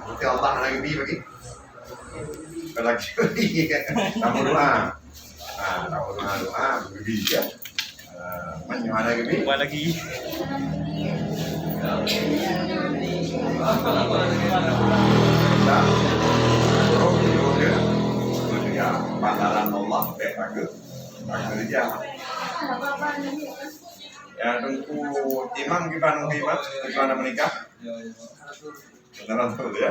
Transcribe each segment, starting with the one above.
Nanti Allah lagi bagi. Lagi tamu doa. Tamu doa bagi ya. Mana lagi? Buat lagi. Bakalan Allah bagus kerja. Ya tunggu imam gimana menikah? Beneran tuh ya.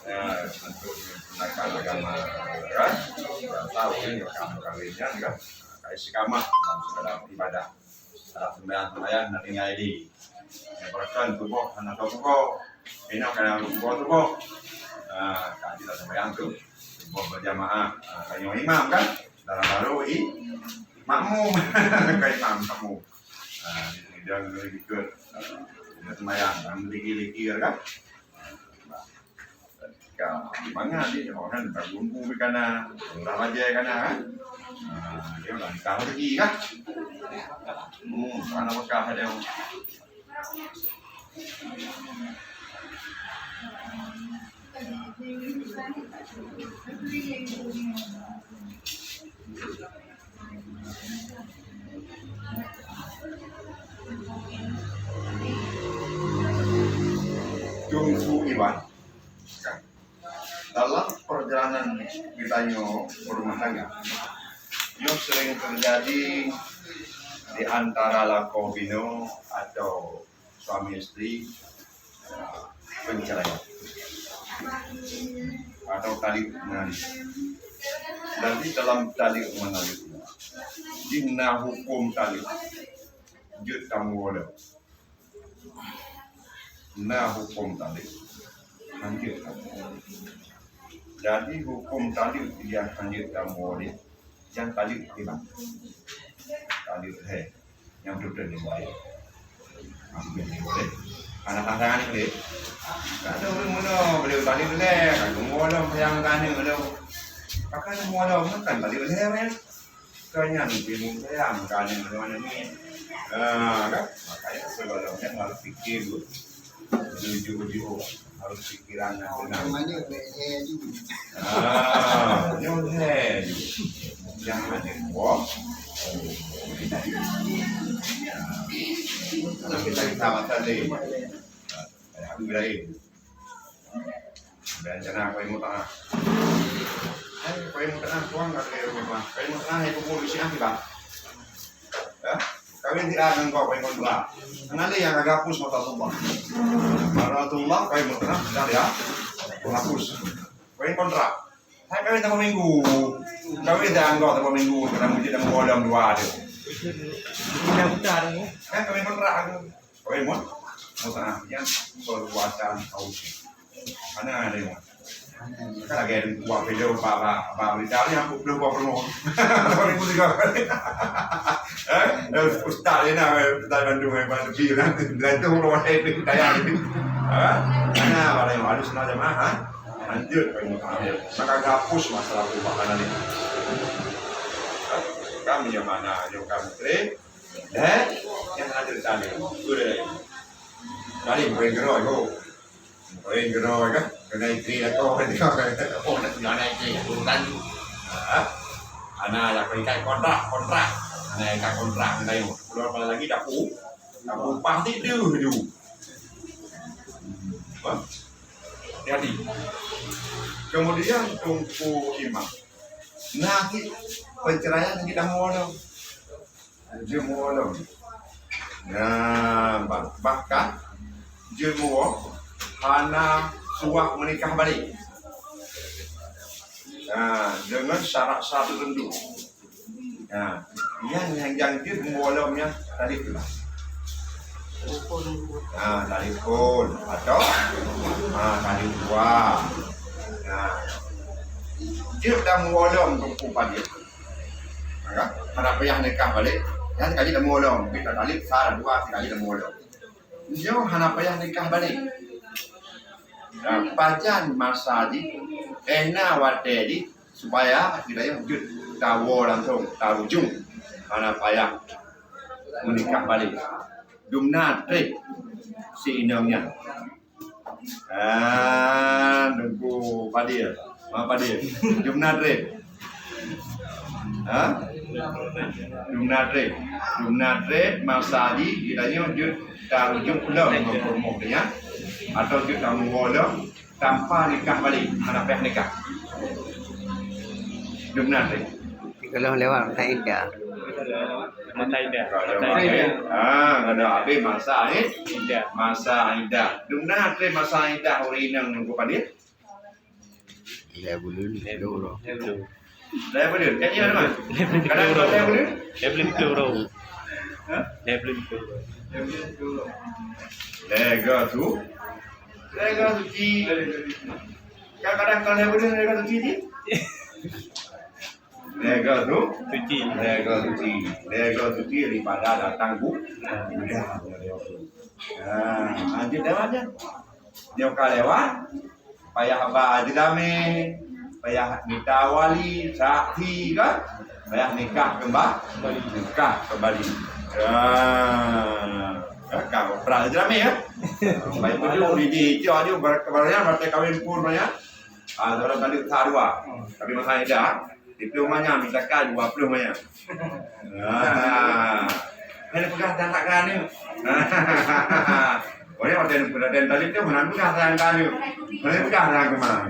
Ya untuk menaikkan agama kan? Tahu ini kamu kawinnya kan? Kayak istiqamah dalam ibadah. Dalam sembahyang nanti ngaji. Bahkan tubuh anak tubuh ini akan tubuh. Kaji dalam sembahyang tuh. Buat berjamaah, kayak imam kan, dalam baru makmum, kayak imam kamu. Dia lebih ke sembahyang, lagi kan. Gimana dia orang berbumbu karena orang aja karena kan. Dia orang tahu lagi kan. Karena mereka ada yang Jungsu Iwan. Dalam perjalanan kita berumah tangga, yang sering terjadi di antara lakobino atau suami istri perceraian atau tali menarik. Dan di dalam tali menarik, jinna hukum tali, jut tamu wala. Nah hukum tali, lanjut. Jadi hukum tali yang lanjut tamu wala, yang tali lima, tali yang berbeda boleh, ambil boleh. Anak-anak ni, ada orang mana beliau tali boleh, kalau mana yang tani beliau, pakai mana makan tali boleh kan? Kanya ni bingung saya makan yang mana ni, kan? Makanya sebelumnya harus fikir dulu, jujur harus pikiran yang benar. Nyonya jangan dibom. Kita sama tadi. Alhamdulillah. Dan jangan kau imut tanah. Kau imut tanah, tuang kat dia rumah. Kau imut tanah, itu polisi nanti bang. Ya, kawin tidak akan kau imut tanah. Nanti yang agak hapus mata tumbang. Kalau tumbang, kau imut tanah, sudah ya, hapus. Kau imut kontrak. Saya kawin tambah minggu. Kawin tidak anggap tambah minggu. Karena mungkin tambah bolam dua ada. Tidak putar ni. Kan kawin kontrak aku. Kawin mon. Mau tanah yang perbuatan ausik. Mana ada yang kan lagi ada buat video bapak beritahu yang belum buat promo. Kawin pun juga. Ustaz ni nak Ustaz Bandung yang pada bilang gantung lawan itu daya ini. Mana ada yang harus nak jemaah. Lanjut kawin tanah. Maka hapus masalah perubahan ini. Kami yang mana yang kami train dan yang ada di sana sudah tadi poin geroi kan kena istri atau nak naik urutan anak ada ikat kontrak anak ikat kontrak kita itu keluar lagi dapur pasti dulu jadi kemudian tunggu imam. Nah, perceraian kita molong. Dia molong. Nah, bahkan dia molong hana suah menikah balik. Nah, dengan syarat-syarat tertentu. Nah, yang dia molongnya tadi tu. Nah, telefon atau tali dua. Nah, dia dah molong untuk upah dia. Maka ada payah nikah balik, yang kali dah molong, kita tali sar dua kali dah molong. Dia hana payah nikah balik. Pajan masa di wate supaya kita yang jut tahu langsung tahu ujung hana payah menikah balik. Dumna trik si inangnya. Padir. Padir. Jumnadre. Jumnadre masadi kiranya dia tarujuk pula mempermuk dia atau dia tamu bola tanpa nikah balik anak pihak nikah. Jumnadre. Kalau lewat tak indah. Mata indah. Ada apa masa indah. Masa indah. Jumnadre masa indah hari ini nunggu Padir. Dah bulun dulu. Dah boleh. Kayaknya ada kan? Kadang dah boleh. Leveling peluru. Leveling peluru. Lega suci. Kadang kalau lega boleh lega suci ni. Lega suci daripada datang bu. Lanjut lewatnya. Dia kalau lewat, payah apa aja dame. Payah nikah wali, sakti kan? Payah nikah kembali. Kau pernah jerami ya? Baik betul di dia barangnya berarti kawin pun banyak. Dalam kali kedua, tapi masa ida diplomanya minta kan 20 banyak. Ini pegang tangan ni. Boleh ada yang tadi tu mana pegang tangan kali. Boleh pegang tangan kemana?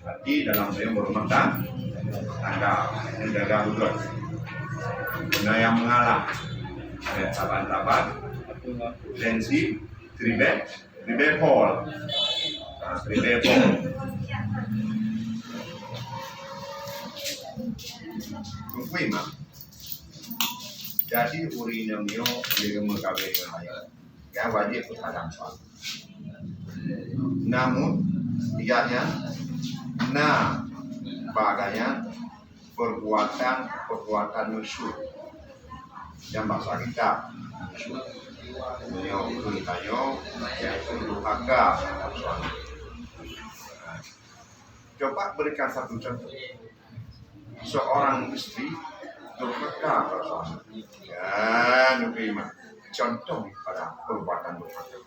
Berarti dalam saya berumah tangga menjaga betul. Benda yang mengalah, sahabat-sahabat, tensi, tribepol. Tungguin mah. Jadi uri namanya dia mengkawin dengan ayah. Ya wajib berhadap soal. Namun tiganya, baganya perbuatan musuh yang bahasa kita musuh. Beliau yaitu durhaka. Coba berikan satu contoh. Seorang istri durhaka pada suami. Ya, nukiman. Contoh pada perbuatan durhaka.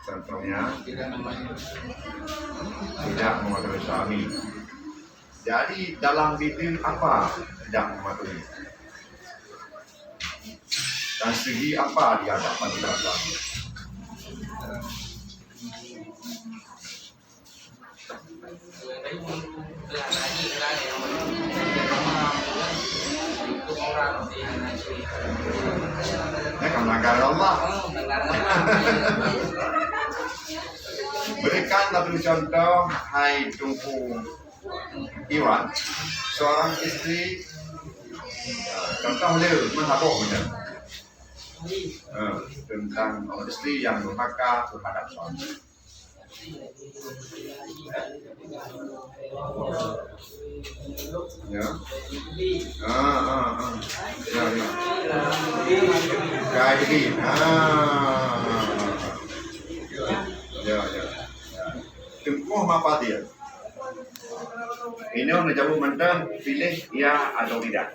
Contohnya tidak mematuhi suami. Jadi dalam bidin apa tidak mematuhi? Dan segi apa di hadapan suami? Melanggar Allah. Berikan satu contoh, hai Tungku Iwan, seorang istri, contoh dia menghabuk benar. Tentang istri yang durhaka terhadap suami. Ya. Kayak begini. Ya. Tengkuh apa dia? Ini orang jawab mentang pilih ya atau tidak.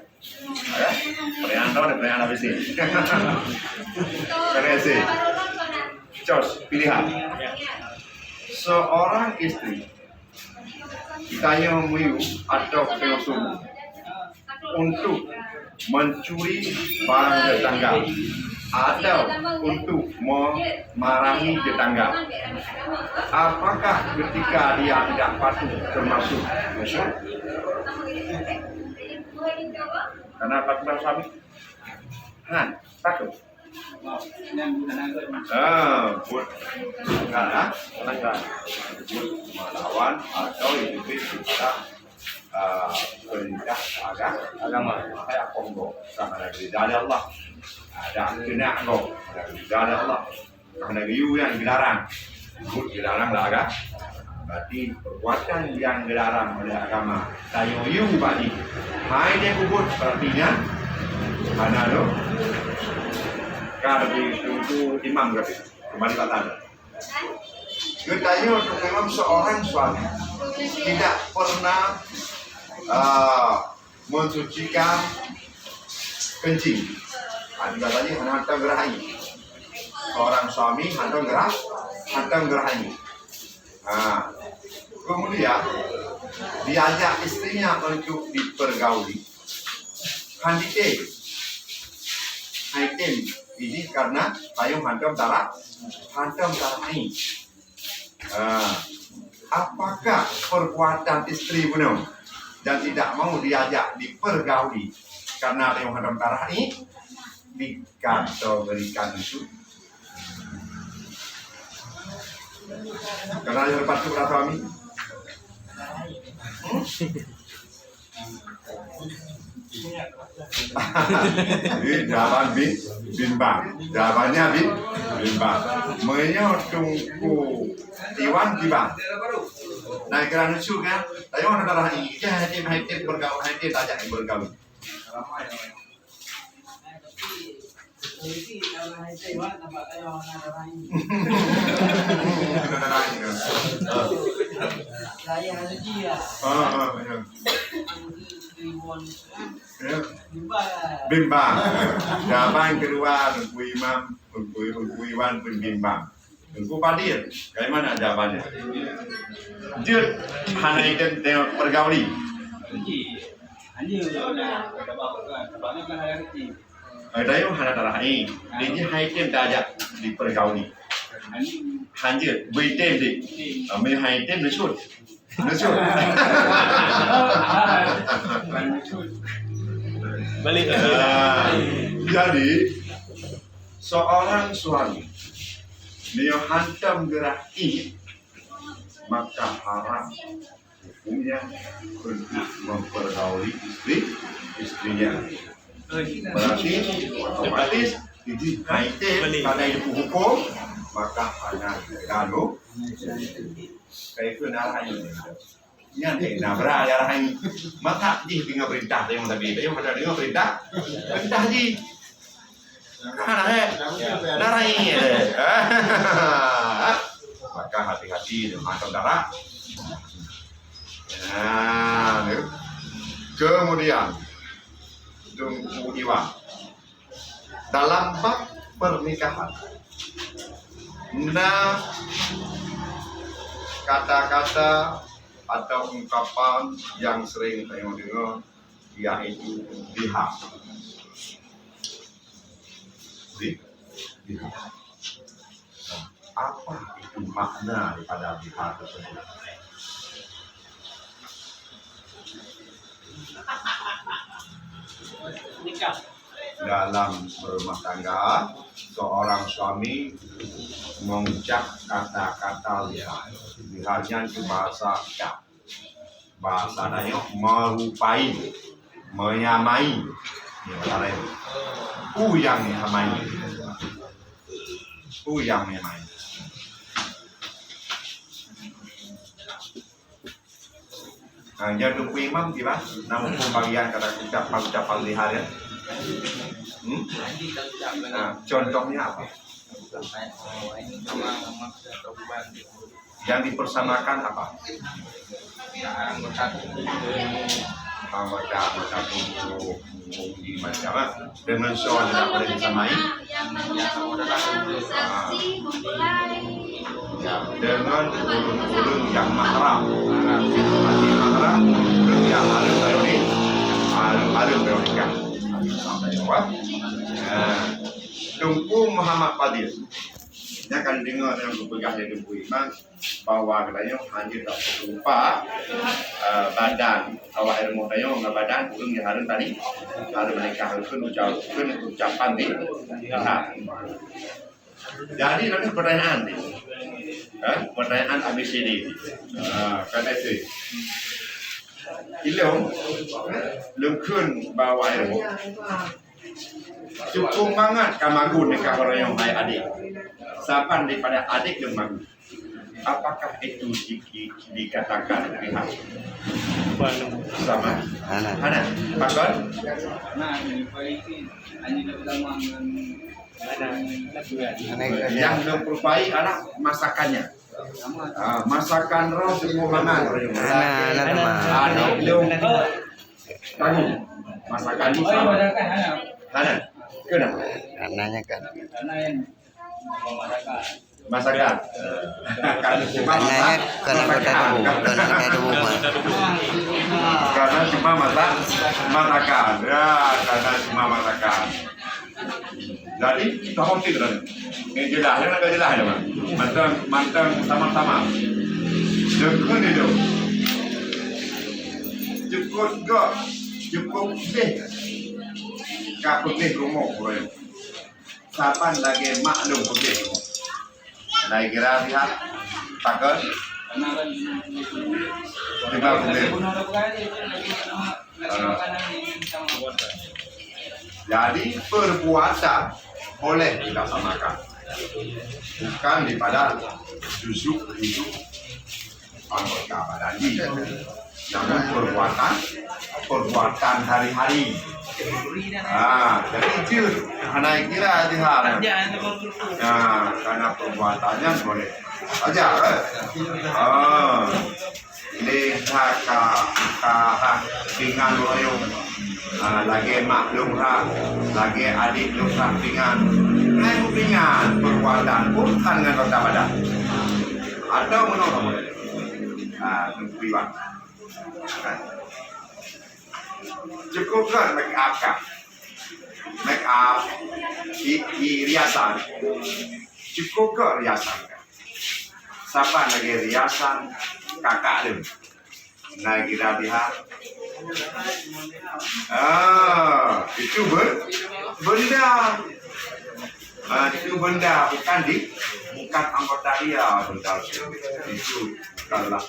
Ada? Pertanyaan tahu ada pertanyaan apa sih? Pertanyaan sih. Jos, pilihan. Seorang istri ditanya muyu atau pengasuh untuk mencuri barang tetangga atau untuk memarahi tetangga, apakah ketika dia tidak patuh termasuk musuh? Karena patuh suami, takut. Melawan atau lebih kita perintah agama kayak Kongo sama negeri dari Allah ada kena Kongo dari Allah sama negeri yang dilarang lah agak berarti perbuatan yang dilarang oleh agama tayo bagi hai dia kubur artinya karena lo kalau itu imam berarti kembali kata Kita untuk memang seorang suami tidak pernah mensucikan kencing Juga tadi hantam gerahi. Seorang suami hantam gerahi. Nah, kemudian diajak istrinya untuk dipergauli. Handite, item ini karena payung hantam darah ini. Apakah perbuatan istri benar dan tidak mau diajak dipergauli karena payung hantam darah ini dikategorikan itu? Karena yang lepas itu suami. Jawaban bimbang. Jawabannya bimbang. Tungku Iwan bimbang. Nah, kerana lucu kan? Tapi orang darah ini, haitim bergaul, haitim tajak bergaul. Bimbang. Jawaban kedua Tengku Imam, Tengku Iwan pun bimbang. Tengku Padir, bagaimana jawabannya? Jut, hanya itu tengok pergauli. Ada yang hana darah ini, dia haitim tajak dipergauli. Hanya bertem di, kami haitim nesut. Balik Jadi seorang suami dia hantam gerak ini, maka haram hukumnya untuk mempergauli istrinya. Berarti otomatis ini haitim pada hukum, maka hanya kalau kayak itu narah ini. Ini nabra narah ini. Maka di dengar perintah yang tadi, yang ada dengar perintah di. Narah ini. Maka hati-hati dengan saudara. Nah, kemudian Tengku Iwan dalam bab pernikahan. Nah, kata-kata atau ungkapan yang sering saya dengar yaitu bihak. Bihak. Apa itu makna daripada bihak tersebut? Dalam berumah tangga, seorang suami mengucap kata-kata lihat. Lihatnya itu bahasa cap. Bahasa Dayak merupai, menyamai. Ini bahasa Dayak. Yang menyamai. Yang menyamai. Jadi Tengku Imam gimana? Namun pembagian kata ucapan lihat ya. Nah, contohnya apa? Yang dipersamakan apa? Anggota tubuh macam dengan soal tidak boleh disamai. Dengan ulun yang mahram. Hati mahram, ulun yang harus bernikah. Sampai jawab. Tengku Muhammad Padir. Dia akan dengar yang berpegang dari Tengku Imam bahwa katanya hanya tak berupa badan awak ilmu tayo nggak badan ulun yang harus tadi harus menikah ucapan di jadi nanti pertanyaan nih pertanyaan ABCD kata itu ilmu lengkun bawa ilmu cukup banget kamagun nikah orang yang baik adik sapan daripada adik yang magun. Apakah itu dikatakan pihak sama? Hana, Pakar? Yang memperbaiki anak masakannya. Masakan roh semuanya. Anak tanggung. Masakan itu sama. Hana. Kenapa? Karenanya kan. Masakan. Karena cuma Karenanya masak. karena kota debu, karena kota debu mah. Karena cuma masakan. Ya, karena cuma masakan. Jadi tahun tiga kan? Yang jelas, yang agak jelas ya, mantang sama-sama. Cukup itu. Cukup deh. Kau putih rumah, boy. Sapan lagi maklum putih rumah. Lagi kira lihat, takkan? Tiba putih. Jadi perbuatan boleh dilaksanakan, bukan daripada susuk anggota badan ini. Namun perbuatan hari-hari. Jadi itu hanya kira lihat. Karena perbuatannya boleh saja. Ini kakak pingan loyo. Lagi maklum lagi adik lu pingan. Pingan perbuatan bukan dengan kota badan. Atau menolak. Privat. Cukup kan make up kan? Make up riasan. Cukup ke riasan kan? Siapa lagi riasan kakak lu? Lagi dah lihat. Itu benda. Itu benda bukan anggota dia, benda itu bukanlah.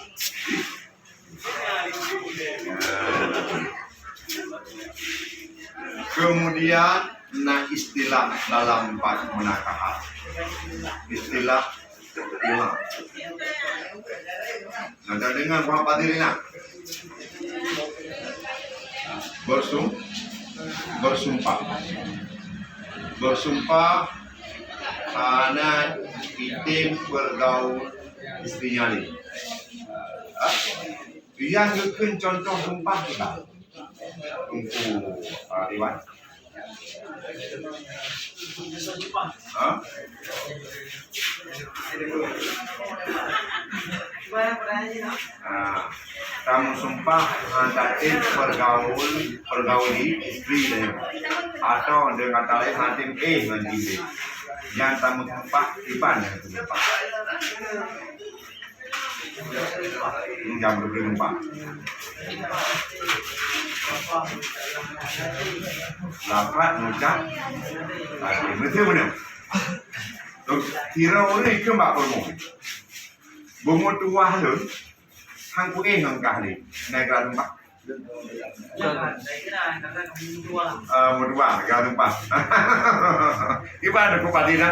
Kemudian istilah dalam bab menakahan. Istilah Anda dengar apa dirinya? Bersumpah karena itim bergaul istrinya ni. Yang itu contoh sumpah kita. Untuk Iwan. Kamu sumpah hantatin pergauli istri dan atau dengan kata lain hatim dengan istri. Yang kamu sumpah Iwan yang sumpah. Jam 24. Lapat ngucap tadi betul benar. Kira ni ke mak bomo tua lu hang ku nang kali naik kelas 4. Dua kelas 4. Gimana kau padina?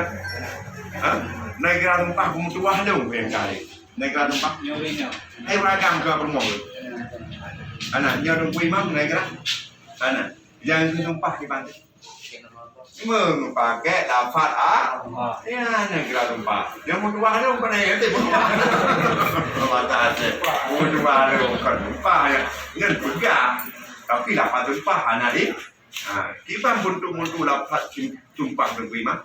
Naik kelas 4 bomo tua lu yang kali. Naik kelas 4. Beragam ke promo. Anak nyawa imam naik kelas. Anak yang sumpah di pantai. Pakai lafaz ya negara tumpah. Yang mau dua ada bukan yang itu bukan. Mau dua ada bukan tumpah ya. Yang pegang. Tapi lafaz tumpah anak di. Kita buntu lafaz tumpah berima.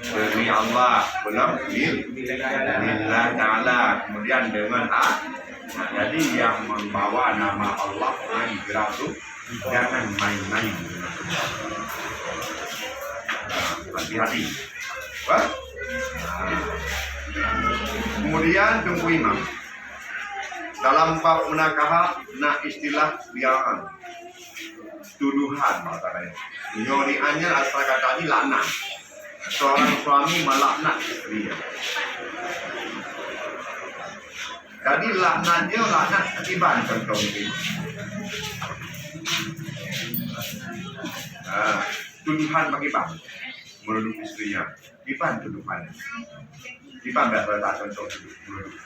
Demi Allah belum Alhamdulillah Ta'ala. Kemudian dengan jadi yang membawa nama Allah negara itu jangan main-main. Hati-hati. Kemudian tunggu imam. Dalam bab munakahat istilah biarkan. Tuduhan katanya. Nyoriannya asal kata ini laknat. Seorang suami melaknat istrinya. Jadi laknatnya laknat akibat contoh ini. Tuduhan bagi bang menuduh istrinya. Ipan tuduhan. Ipan biasa tak contoh menuduh.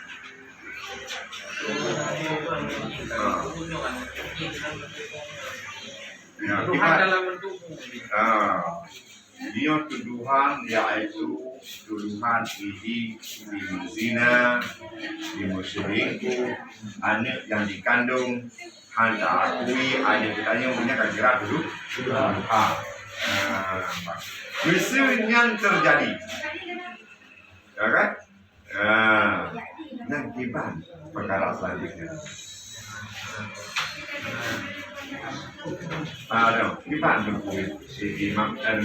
Dia tuduhan yaitu tuduhan ini zina, selingkuh, anak yang dikandung, Anda akui ada kitanya punya kira dulu. Peristiwa yang terjadi, ya kan? Nah, gimana perkara selanjutnya? Gimana si imam dan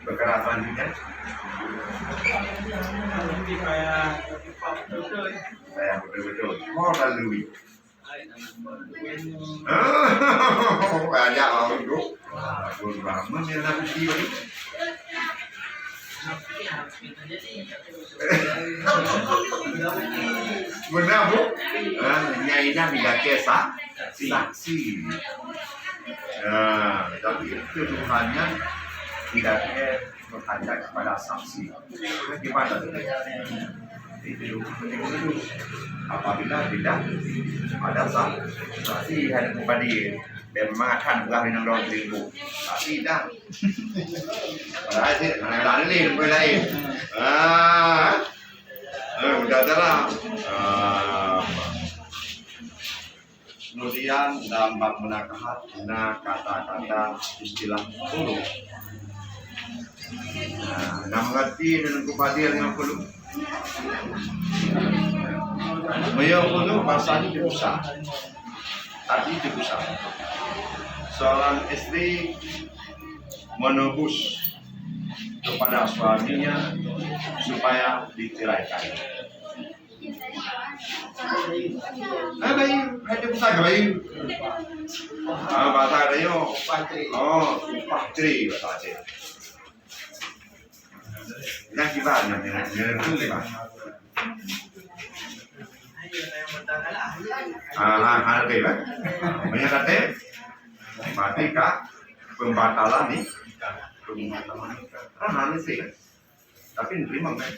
perkara selanjutnya? Saya betul-betul mau lalui. Banyak orang itu. Rahman yang nabi dia. Benar bu? Nyai nabi dah kisah saksi. Tapi itu Tuhannya tidak berhajat kepada saksi. Gimana tu? Itu apabila tidak ada saksi ada kepada dan makan bukan minum doang seribu tapi dah berhasil mana lain boleh lain udah dalam kemudian dalam bab menakahat guna kata-kata istilah hulu nah mengerti dengan kepastian yang perlu hulu bahasanya diusah artinya diusah seorang istri menebus kepada suaminya supaya diceraikan. Bayu, ada pusat bayu. Bahasa ada patri bahasa Aceh. Nah gimana gimana? Ada kan? Banyak kata. Mati kah pembatalan nih pembatalan sih tapi terima kan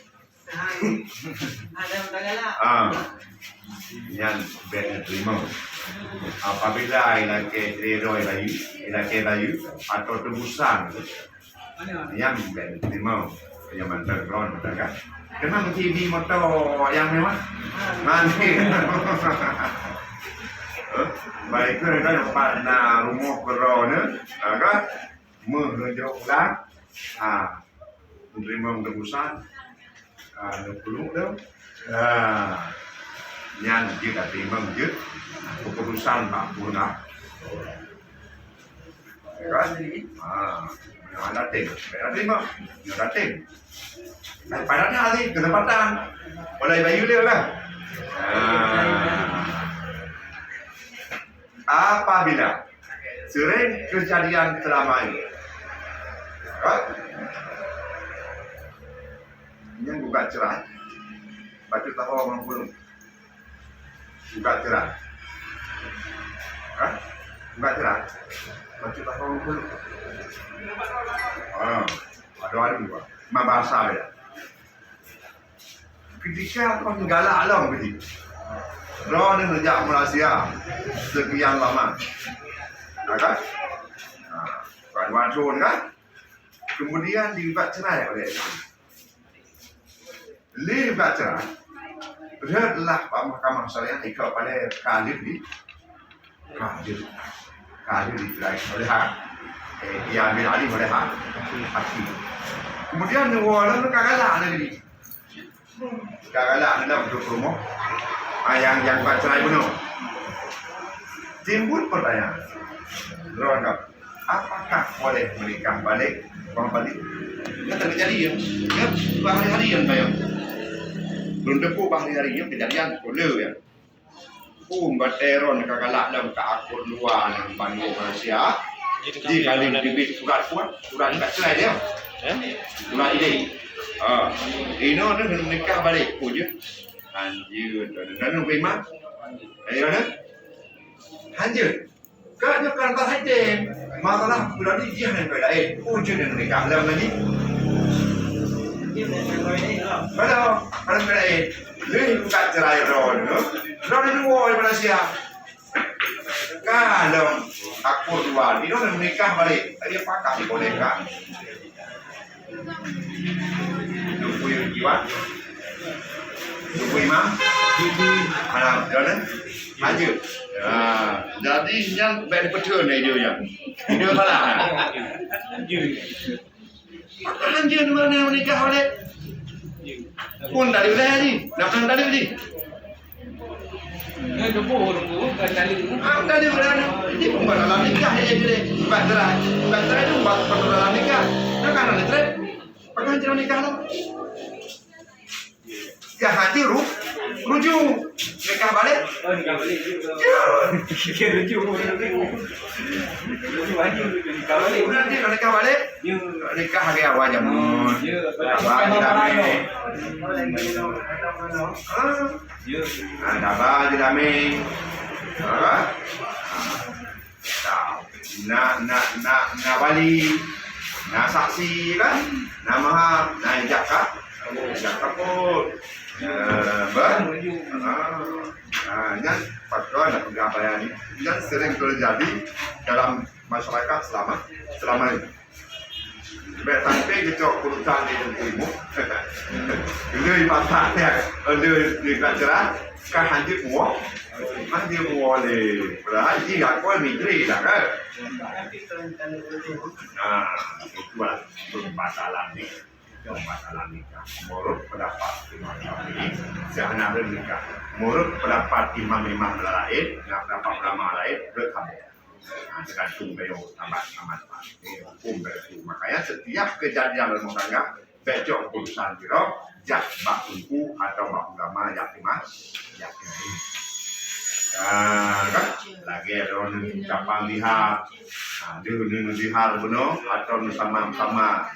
yang benar terima apabila ilake layu atau tebusan yang benar terima yang mantan ron kan kenapa TV motor yang memang nanti baik kan pada rumah berona kan menunjukkan menerima tebusan peluk dah yang kita terima je keputusan tak purna kan ada terima pada hari kesempatan mulai bayu dia kan apabila sering kejadian selama ini yang buka cerai batu tahu orang belum buka cerai buka cerai batu tahu orang belum ada juga bahasa ya ketika kau galak alam begitu Roh ni sejak Malaysia sekian lama, kan? Kawan Sun kan? Kemudian digugat cerai oleh digugat cerai. Berhentilah Mahkamah Syariah ikut pada kadir dicerai oleh ia ambil alih oleh hakim. Kemudian orang kagalah lagi, kagalah dalam rumah. Yang buat cerai penuh. Timbul pertanyaan. Ronda, apakah boleh menikah balik? Orang balik? Dia tak terjadi ya. Dia bahari-hari yang bayang. Belum depu bahari-hari yang kejadian boleh ya. Bateron kagalak dalam keakur luar yang Bandung Malaysia. Jika dibit surat dekat cerai dia. Surat ini. Ini orang menikah balik. Puja. Anjir, dan nunggu imam, ayo na, anjir, kerana kata haji, masalah berada di jihad yang ujung yang mereka dalam lagi. Kalau berada lebih bukan cerai ron dua Malaysia, kalau aku dua, ini orang menikah balik, dia pakai dibolehkan. Nunggu jiwa. Nunggu imam, anak jalan, Haji. Jadi yang baik betul ni dia. Dia kalah. Haji ni mana menikah oleh? Pun dari wilayah ni. Nak dari ni. Dari wilayah ni pun dalam nikah je. Baterai tu buat dalam nikah. Nak kan ada trade. Pakai dalam nikah lah. Ya haji rujuk nikah balik. Nikah balik juga. Rujuk haji nikah balik. Nanti kalau nikah balik, nikah hari awal jam. Dapat dirame. Nak wali, nak saksi kan, nak mahar, nak ijazah, ijazah pun. Yang faktor nak pegang bayar ni, yang sering terjadi dalam masyarakat selama ini. Baik sampai kecok perusahaan di ilmu, dia patah dia, dia dikatakan kan haji muak, haji muak le, haji aku migri dah kan. Itulah masalah ni. Masalah nikah. Menurut pendapat Imam Syafi'i, sehana nikah. Menurut pendapat imam-imam lain, pendapat ulama lain, berkabung. Tergantung beliau amat. Ini hukum beliau. Makanya setiap kejadian dalam rumah tangga, becok urusan beliau, jak bak tungku atau bak ulama yatimah. Kan? Lagi ada orang ucapan lihat, lihat benar atau sama-sama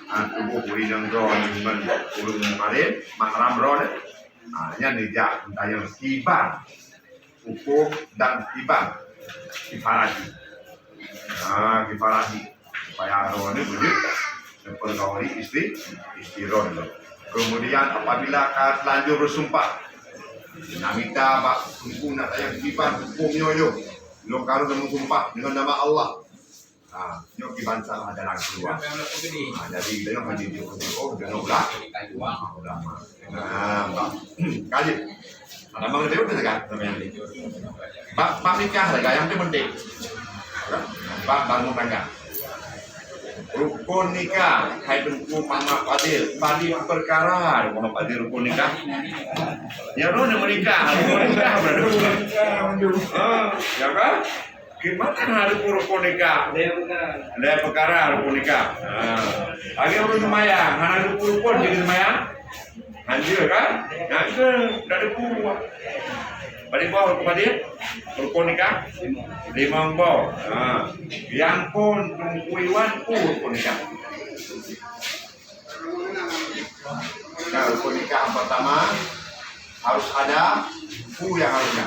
tubuh yang drone dengan ulung kemarin makram drone hanya dijak tentang kibar hukum dan kifarati supaya drone ini wujud mempergauli istri drone. Kemudian apabila terlanjur bersumpah namita bak tunggu nak tayang kibar hukumnya lo kalau bersumpah dengan nama Allah. Yung kibansa adalah keluar. Jadi kita yang haji dia lah. Kaji. Ada bang dia betul kan? Pak nikah lah yang penting. Pak bangun tangga. Rukun nikah, hai tunggu mama Fadil, perkara, mama Fadil rukun nikah. Ya lo nak menikah, berarti. Ya kan? Gimana ada rukun nikah? Ada perkara rukun nikah. Lagi urus semayang, ada rukun jadi semayang. Anjir kan? Nah itu ada buah. Balik bawah kepada rukun nikah 5 bawah. Yang pun tungguiwan rukun nikah. Nah rukun nikah pertama harus ada yang harusnya.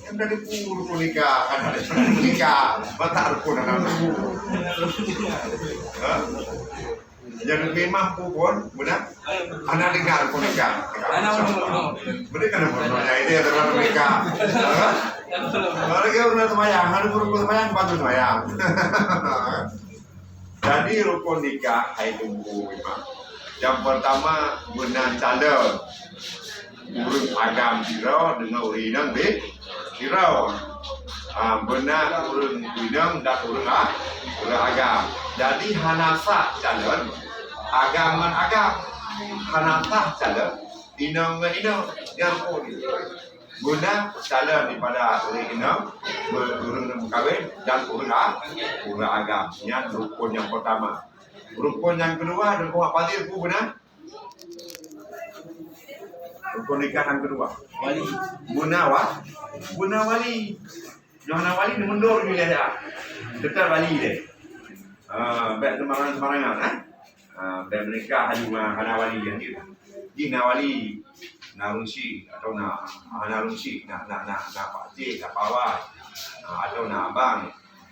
Yang dari rukun nikah kan ada nikah, mata rukun anak yang lebih mampu pun, benar? Anak nikah rukun nikah. Benar kan namanya ini adalah nikah. Mereka udah semayang, ada rukun semayang, bantu semayang. Jadi rukun nikah hai tunggu imam. Yang pertama benar calon urus agam siro dengan urinang di siro. Benar urus urinang dan urus agam. Jadi hanasa calon agaman agam hanasa calon inang yang pun guna calon daripada inang urus kawin dan urus agam. Yang rukun yang pertama. Rukun yang kedua rukun apa dia rukun benar? Rukun nikah yang kedua. Wali. Guna wali. Jangan wali ni mundur ni dia. Dekat wali dia. Baik sembarangan. Dan menikah hanya wali yang dia. Jina wali narunsi atau nak pakcik, nak pawai atau nak abang.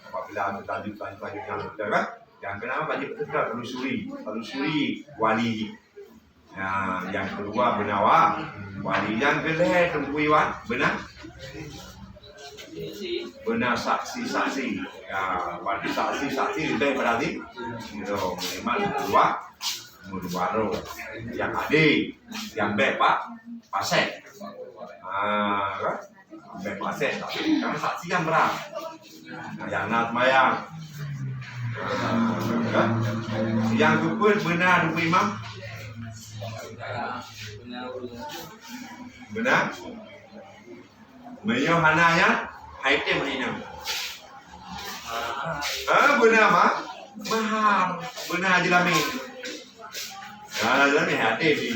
Apabila tajuk yang betul kan? Yang kenapa pakcik betul telusuri wali. Yang kedua benawa wali yang kedua tungguiwan benar saksi wali saksi lebih berarti itu minimal Mulu baru. Yang adik, yang bepak, pasek. Kan? Bek pasek, tapi karena saksi yang berat. Nah, yang nak mayang. Kan? Yang kepul benar Duku Imam? Benar? Menyo hananya item ini. Benar mah? Mahal. Benar aja lami. Nah, lami hati di.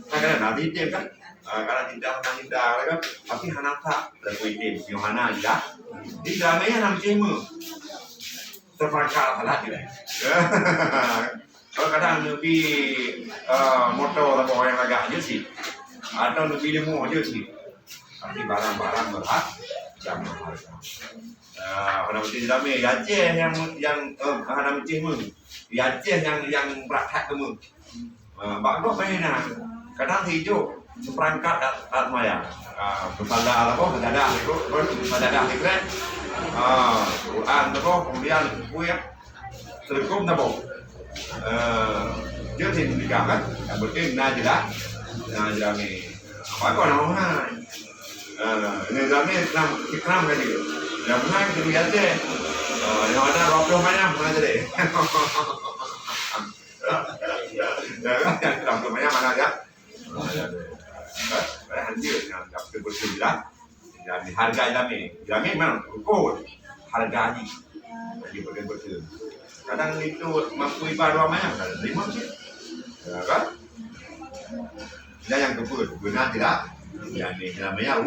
Kadang nanti dia kan karena tidak kan tapi hanata dan item yang hana aja. Di dalamnya nam cemu. Terperangkap alat dia. Kalau kadang lebih motor atau yang agak aja sih, atau lebih lemu aja sih. Tapi barang-barang berat jam harga. Pada mesti dalamnya Aceh yang ada cemu, Aceh yang berat kamu. Bakal mainan. Kadang hijau seperangkat alat maya. Berpada apa? Berdadah itu, berdadah itu kan. Quran itu kemudian punya Telekom tabung. Trước thì mình cảm á, một cái na gì đó, giờ mình hỏi còn không ha, người giờ mình làm cái gì, làm hai cái gì đó, họ đã rọp trong 2 năm là gì đấy, làm trong 2 năm là gì đó, đấy hắn chưa gặp cái bữa gì đó, giờ mình harga mình mana, kau harga gì bữa gì. Kadang itu mampu ibadah banyak, ada 5 sih, kan? Dan yang kedua, benar tidak? Yang namanya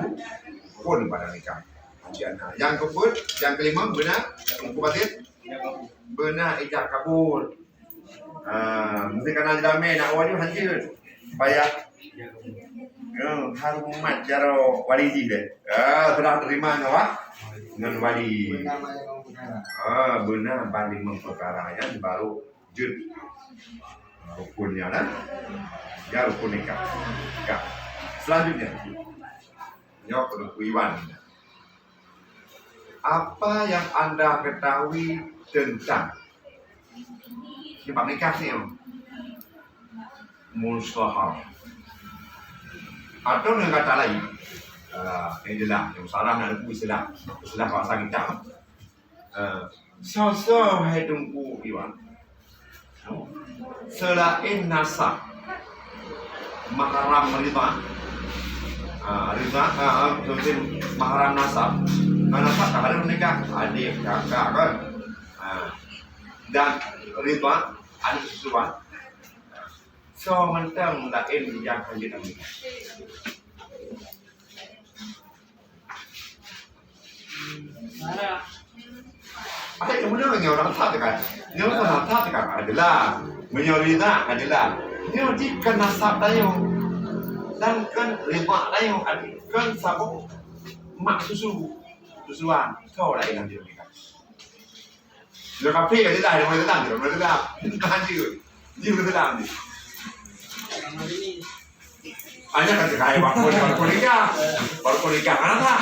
pun pada nikah. Yang kedua, yang kelima benar, batin, benar ijab kabul. Mesti karena damai nak wajib hancur, bayar. Harus mat jaro walidi deh. Sudah terima nyawa dengan wali. Benar banding memperkarakan baru jud rukunnya kan ya rukun nikah. Selanjutnya nyok Iwan, apa yang Anda ketahui tentang sebab nikah sih mustahab atau dengan kata lain inilah yang salah nak Islam bahasa kita. So hai tunggu Iwan. Selain nasab mahram rida. Mungkin mahram nasab. Nasab tak ada menikah, adik, kakak kan. Dan rida adik susuan. So mentang lain yang lanjut nikah. Ada kemudian orang kan, orang kan adalah menyorina adalah jika nasab tayo dan kan riba tayo kan sabuk mak susuan kau lain nanti mereka. Lepas tu dia dah lanjut, dia berdalam ni. Hanya kan sekali baru nikah mana tak?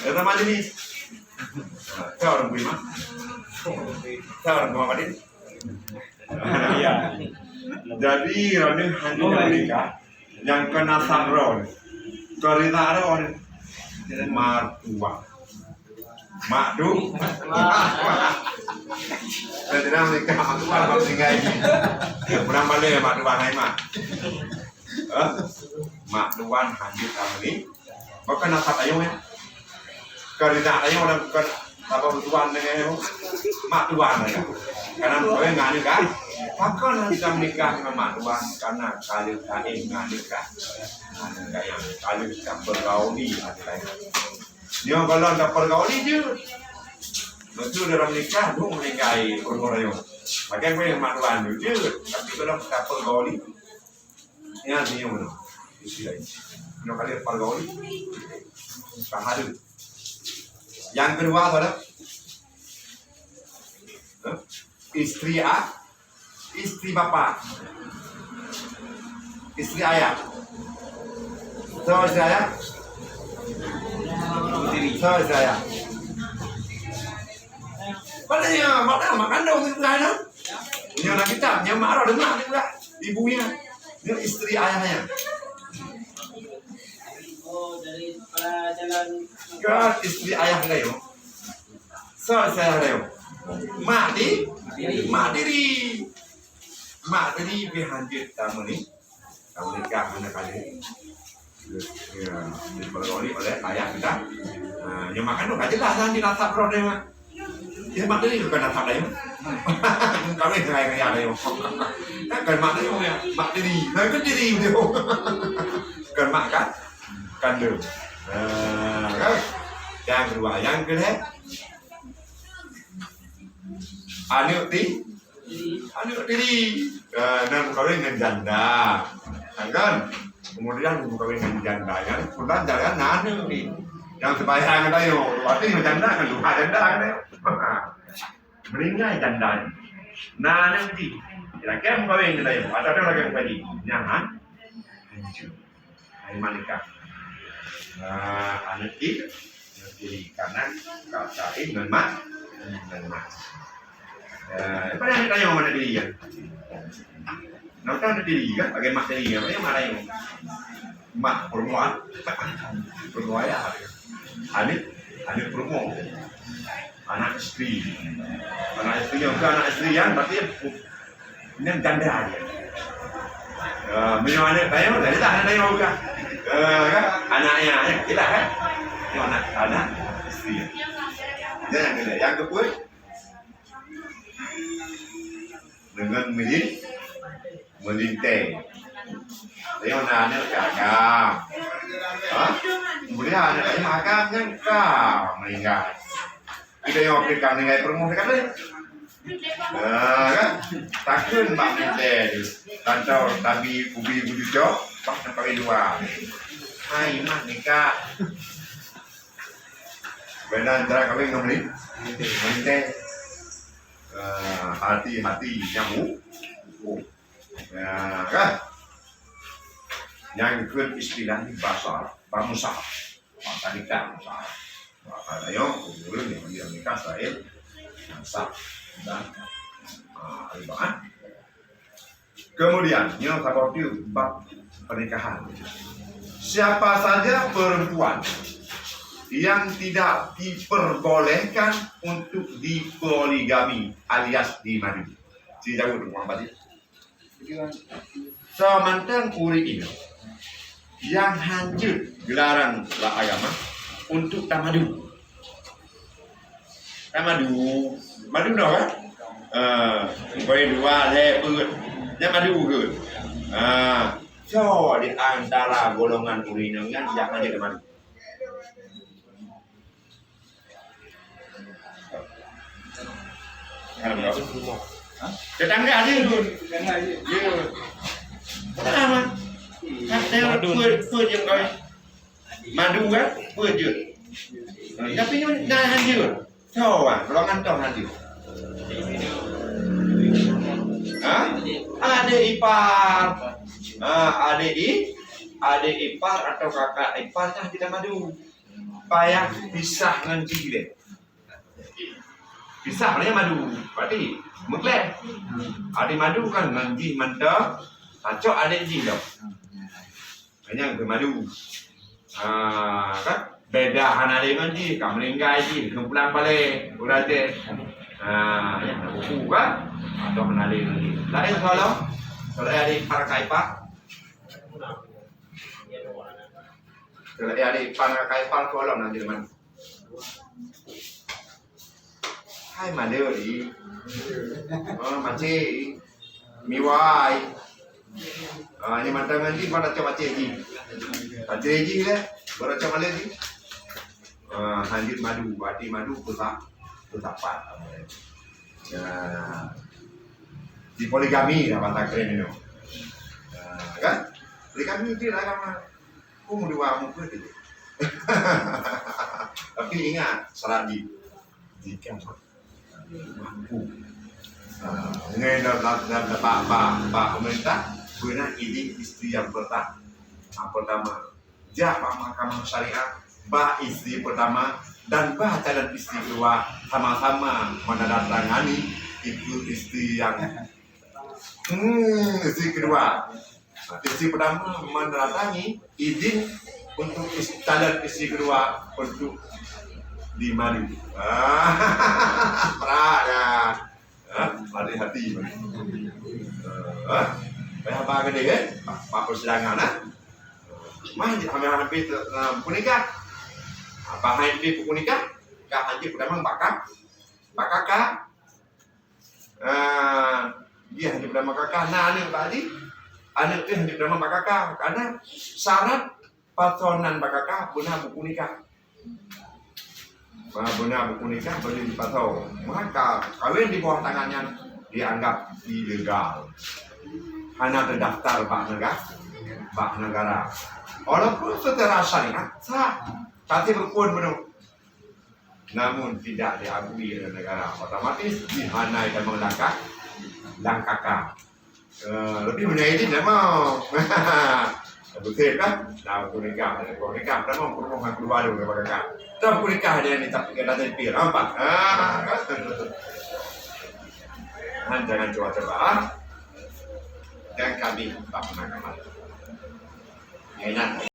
Dalam majlis. Kau orang bima. Orang tua Padin. Iya. Jadi Rani hanya menikah yang kena samron, koritaron, martua, makdu. Jadi nama menikah martua apa tinggal ini? Berapa balik martua hai mak? Makduan hanya kami. Bukan nasab ayung ya. Korita ayung orang bukan. Apa bertuan dengan mak tuan ya? Karena boleh ngani kan? Maka kita menikah dengan mak tuan karena kali kali ngani kan? Ngani yang kali kita bergauli ada. Dia kalau tak bergauli je, betul dalam nikah tu menikahi orang-orang yang. Macam boleh mak tuan je, tapi kalau tak bergauli, ya dia mana? Istilah ini. Kalau kali bergauli, sahadu. Yang kedua adalah istri bapak, istri ayah, istri ayah, istri ayah. Padahal makan dong itu kan? Yang nak kita, yang marah dengar juga. ibunya, dia istri ayahnya. Oh, dari jalan Kan istri ayah Leo. Saya Leo. Mak diri. Mak diri berhanjut tamu ni. Tamu nikah anak kali. Ya, diperoleh oleh ayah kita. Yang makan tu kan jelas kan dinasab roh dia. Dia mak diri bukan nasab dia. Kami kaya dia. Kan mak diri ya, mak diri. Kan diri dia. Kan mak kan dia. Kan? Yang kedua, yang kedua, anak diri, dan kawin dengan janda, kan? Kemudian kawin dengan janda, yang kemudian jangan nana ni, yang sebayang ada yo, berarti janda kan lupa janda kan yo, meninggal janda, nana ni, kira-kira kawin dengan yo, ada lagi yang tadi, jangan, hancur, hai manikah. Anak diri karena katain dengan mak. Apa yang tanya mana diri kan? Nampak ada diri kan? Bagai mak diri kan? Yang mana yang mak perempuan ya. Anak perempuan, anak istri yang bukan anak istri yang tapi ini janda dia. Minum anak tanya, dari tak ada yang bukan. Kan? Anaknya, kita kan? Itu anak istri. Yang kedua, dengan melintai. Dia anak gagam. Kemudian anak makan kan kau meninggal. Kita yang berikan dengan perempuan kan? Kan? Takkan mak melintai. Tantau tabi ubi bujuk. Pak sampai dua. Hai mak nikah. Benar antara kami ngomongin. Mendek. Hati nyamuk. Kan? Yang kedua istilah ini bahasa musah. Bahasa nikah musah. Bahasa dayong kemudian yang nikah saya sah dan ribaan. Kemudian yang seperti bab pernikahan. Siapa saja perempuan yang tidak diperbolehkan untuk dipoligami alias dimadu. Si jauh tu Muhammad. Sementara uri ini yang hancur gelaran lah agama untuk tamadu. Madu dah kan? Boleh dua leput. Yang madu ke? So di antara golongan uringan jangan jadi madu. Tetangga ada tu. Ya. Sama. Madu yang kau. Madu kan? Pujud. Tapi ni dah hancur. So golongan tu hancur. Adik ipar, adik ipar atau kakak iparnya tidak madu, payah pisah dengan dia. Pisah maknanya madu, berarti mengklaim. Adik madu kan nanti mantap, acok adik jin dah. Hanya madu, kan beda hana dengan jin, kamu meninggal jin, kumpulan balik, udah deh. Yang buku kan atau menalih lagi. Lain kalau ada para kaipak, kalau ada para kaipak kalau nanti teman. Hai mana ni? Macam miwai. Ni mantan nanti pada coba macam ni le, baru coba lagi. Hanjir madu, bati madu putak. Tepat. Di poligami apa tak keren itu. Kan? Poligami itu agama. Kamu dua muka itu. Tapi ingat syarat jika mampu. Ini dan pak pemerintah guna ini istri yang pertama. Jawab mahkamah syariah. Bah istri pertama dan bah calon istri kedua sama-sama menandatangani itu istri yang Isteri kedua. Isteri pertama mendatangi izin untuk calon isteri kedua untuk dimari. Berat kan? Hati-hati. Bayar apa gede kan? Pak persidangan mah hampir buku nikah. Apa hampir buku nikah? Kak hampir pertama bakak kakak. Dia hampir pertama kakak. Nah anak tadi anak itu hampir pertama kakak karena syarat patronan kakak benar buku nikah. Benar buku nikah boleh dipatau. Maka kawin di bawah tangannya dianggap ilegal. Hanya terdaftar bak negara. Walaupun secara syariat sah, tapi berpun benar. Namun tidak diakui oleh negara, otomatis dihanai dan langkahkan. Lebih menyayangkan memang. Betul kan? Nah, buku nikah, memang perumahan keluar dulu kepada kakak. Tak buku nikah dia ni tak kena tempir, nampak? Jangan coba-coba. Dan kami tak pernah kemana. Enak.